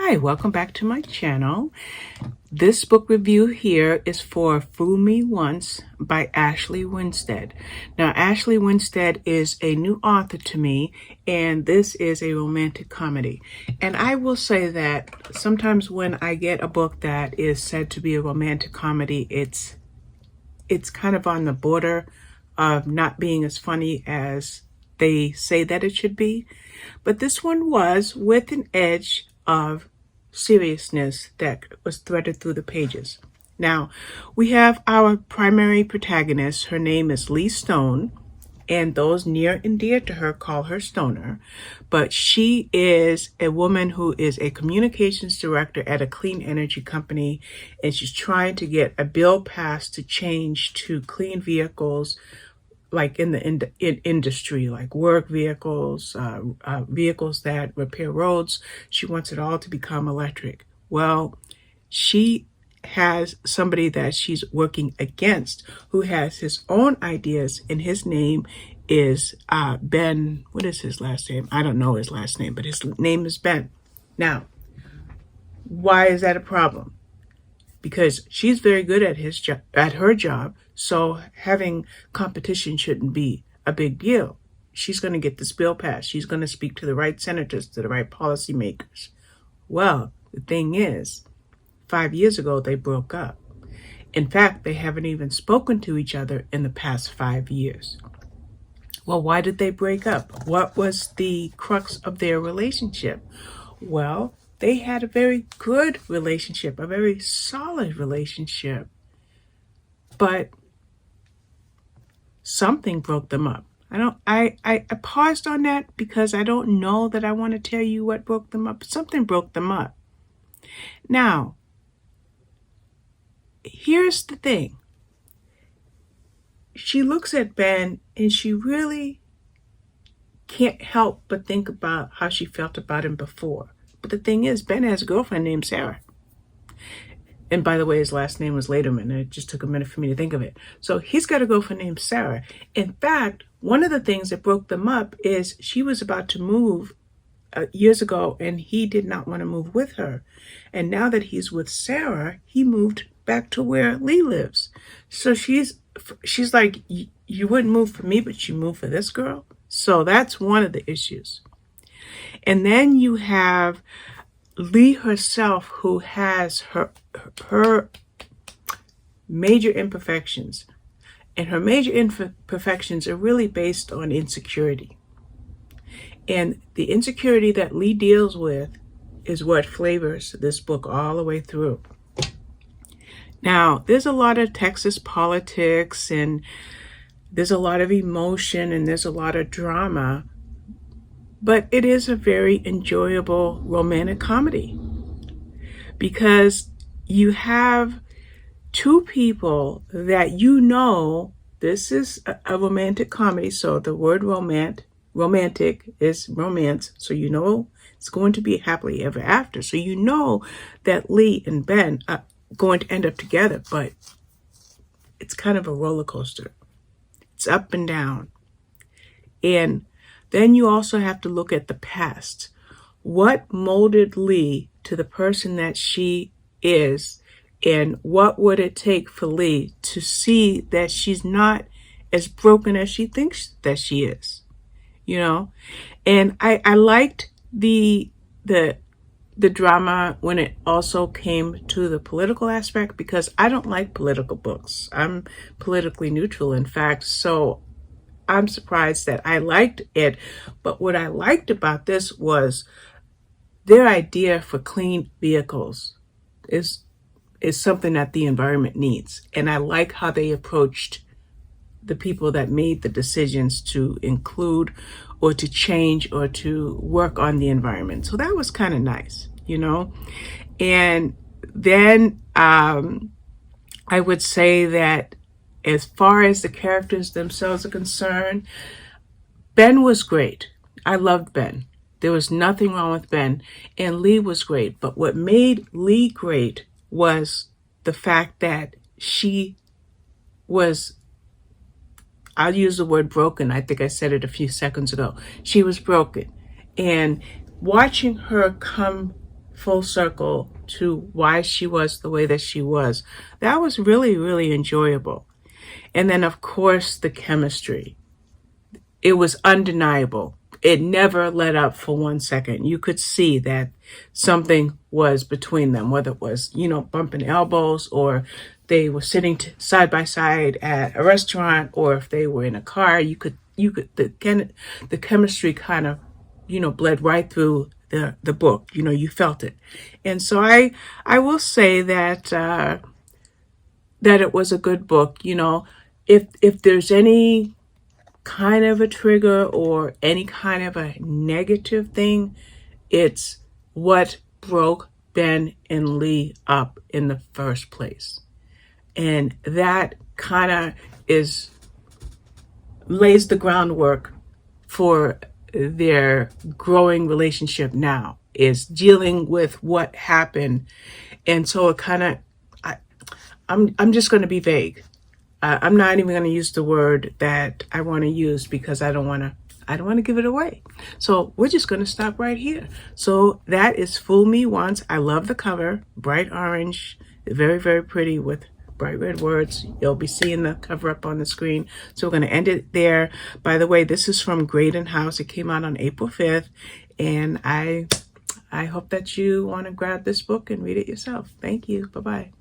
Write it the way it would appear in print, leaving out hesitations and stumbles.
Hi, welcome back to my channel. This book review here is for Fool Me Once by Ashley Winstead. Now, Ashley Winstead is a new author to me, and this is a romantic comedy. And I will say that sometimes when I get a book that is said to be a romantic comedy, it's kind of on the border of not being as funny as they say that it should be. But this one was with an edge of seriousness that was threaded through the pages. Now, we have our primary protagonist. Her name is Lee Stone, and those near and dear to her call her Stoner. But she is a woman who is a communications director at a clean energy company, and she's trying to get a bill passed to change to clean vehicles, like in the industry, like work vehicles, vehicles that repair roads. She wants it all to become electric. Well, she has somebody that she's working against who has his own ideas, and his name is Ben. What is his last name? I don't know his last name, but his name is Ben. Now, why is that a problem? Because she's very good at her job, so having competition shouldn't be a big deal. She's going to get this bill passed. She's going to speak to the right senators, to the right policymakers. Well, the thing is, 5 years ago, they broke up. In fact, they haven't even spoken to each other in the past 5 years. Well, why did they break up? What was the crux of their relationship? Well, they had a very good relationship, a very solid relationship, but something broke them up. I paused on that because I don't know that I want to tell you what broke them up. Something broke them up. Now, here's the thing. She looks at Ben and she really can't help but think about how she felt about him before. But the thing is, Ben has a girlfriend named Sarah. And by the way, his last name was Lederman. It just took a minute for me to think of it. So he's got a girlfriend named Sarah. In fact, one of the things that broke them up is she was about to move years ago, and he did not want to move with her. And now that he's with Sarah, he moved back to where Lee lives. So she's like, you wouldn't move for me, but you move for this girl? So that's one of the issues. And then you have Lee herself, who has her major imperfections. And her major imperfections are really based on insecurity. And the insecurity that Lee deals with is what flavors this book all the way through. Now, there's a lot of Texas politics, and there's a lot of emotion, and there's a lot of drama. But it is a very enjoyable romantic comedy because you have two people that this is a romantic comedy. So the word romantic is romance. So it's going to be happily ever after. So that Lee and Ben are going to end up together, but it's kind of a roller coaster. It's up and down. And then you also have to look at the past. What molded Lee to the person that she is, and what would it take for Lee to see that she's not as broken as she thinks that she is? And I liked the drama when it also came to the political aspect, because I don't like political books. I'm politically neutral, in fact, so I'm surprised that I liked it. But what I liked about this was their idea for clean vehicles is something that the environment needs. And I like how they approached the people that made the decisions to include or to change or to work on the environment. So that was kind of nice, And then I would say that as far as the characters themselves are concerned, Ben was great. I loved Ben. There was nothing wrong with Ben. And Lee was great. But what made Lee great was the fact that she was, I'll use the word broken. I think I said it a few seconds ago. She was broken. And watching her come full circle to why she was the way that she was. That was really, really enjoyable. And then, of course, the chemistry. It was undeniable. It never let up for 1 second. You could see that something was between them, whether it was, bumping elbows, or they were sitting side by side at a restaurant, or if they were in a car. The chemistry kind of, bled right through the book. You felt it. And so I will say that that it was a good book. If there's any kind of a trigger or any kind of a negative thing, it's what broke Ben and Lee up in the first place. And that kind of lays the groundwork for their growing relationship now, is dealing with what happened. And so it kind of, I'm just going to be vague. I'm not even going to use the word that I want to use because I don't want to give it away. So we're just going to stop right here. So that is Fool Me Once. I love the cover, bright orange, very, very pretty with bright red words. You'll be seeing the cover up on the screen. So we're going to end it there. By the way, this is from Graydon House. It came out on April 5th. And I hope that you want to grab this book and read it yourself. Thank you. Bye-bye.